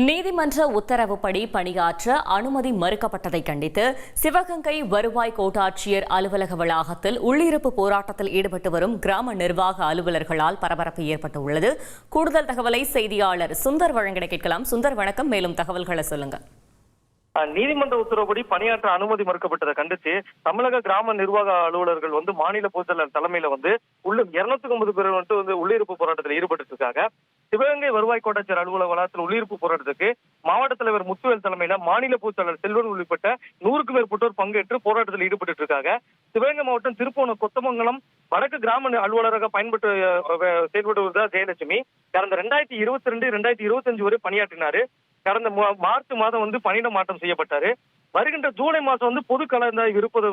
நீதிமன்ற உத்தரவுப்படி பணியாற்ற அனுமதி மறுக்கப்பட்டதை கண்டித்து சிவகங்கை வருவாய் கோட்டாட்சியர் அலுவலக வளாகத்தில் உள்ளிருப்பு போராட்டத்தில் ஈடுபட்டு வரும் கிராம நிர்வாக அலுவலர்களால் பரபரப்பு ஏற்பட்டுள்ளது. கூடுதல் தகவலை செய்தியாளர் சுந்தர் வழங்கிட கேட்கலாம். சுந்தர், வணக்கம். மேலும் தகவல்களை சொல்லுங்க. நீதிமன்ற உத்தரவுப்படி பணியாற்ற அனுமதி மறுக்கப்பட்டதை கண்டித்து தமிழக கிராம நிர்வாக அலுவலர்கள் மாநில பொதுச்செயலாளர் தலைமையில 250 பேர் உள்ளிருப்பு போராட்டத்தில் ஈடுபட்டு இருக்காங்க. சிவகங்கை வருவாய் கோட்டாட்சியர் அலுவலக வளாகத்தில் உள்ளிருப்பு போராட்டத்துக்கு மாவட்ட தலைவர் முத்துவேல் தலைமையில மாநில பொதுச்செயலாளர் செல்வன் உள்ளிட்ட 100க்கும் மேற்பட்டோர் பங்கேற்று போராட்டத்தில் ஈடுபட்டு இருக்காங்க. சிவகங்கை மாவட்டம் திருப்போணம் கொத்தமங்கலம் வடக்கு கிராம அலுவலராக பயன்பட்டு செயல்பட்டு வருவதா ஜெயலட்சுமி கடந்த 2022, 2025 வரை பணியாற்றினாரு. கடந்த மார்ச் மாதம் பணியிட மாற்றம் செய்யப்பட்டாரு. வருகின்ற ஜூலை மாதம் பொது கலந்தாய்வு இருப்பது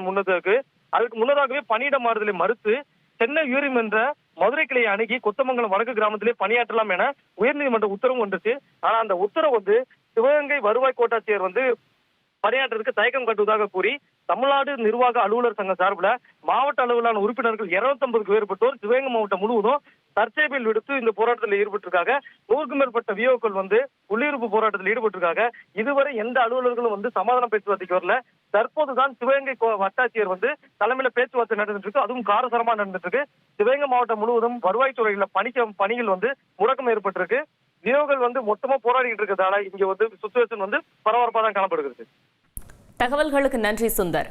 அதுக்கு முன்னதாகவே பணியிட மாறுதலை மறுத்து சென்னை உயர்நீதிமன்ற மதுரை கிளையை அணுகி கொத்தமங்கலம் வடக்கு கிராமத்திலே பணியாற்றலாம் என உயர்நீதிமன்ற உத்தரவு வந்துச்சு. ஆனா அந்த உத்தரவு சிவகங்கை வருவாய் கோட்டாட்சியர் பணியாற்றுவதற்கு தயக்கம் காட்டுவதாக கூறி தமிழ்நாடு நிர்வாக அலுவலர் சங்க சார்பில் மாவட்ட அளவிலான உறுப்பினர்கள் 250க்கு மேற்பட்டோர் சிவகங்கை மாவட்டம் முழுவதும் தற்செயல் விடுத்து இந்த போராட்டத்தில் ஈடுபட்டிருக்காங்க. 100க்கும் மேற்பட்ட விஓக்கள் உள்ளிருப்பு போராட்டத்தில் ஈடுபட்டிருக்காங்க. இதுவரை எந்த அலுவலர்களும் சமாதான பேச்சுவார்த்தைக்கு வரல. தற்போதுதான் சிவகங்கை வட்டாட்சியர் தலைமையில பேச்சுவார்த்தை நடந்துட்டு இருக்கு. அதுவும் காரசாரமா நடந்துட்டு இருக்கு. சிவகங்கை மாவட்டம் முழுவதும் வருவாய்த்துறையில பணிகள் முடக்கம் ஏற்பட்டிருக்கு. விஓக்கள் மொத்தமா போராடிட்டு இருக்கிறதால இங்க சுச்சுவேஷன் பரபரப்பா தான் காணப்படுகிறது. தகவல்களுக்கு நன்றி சுந்தர்.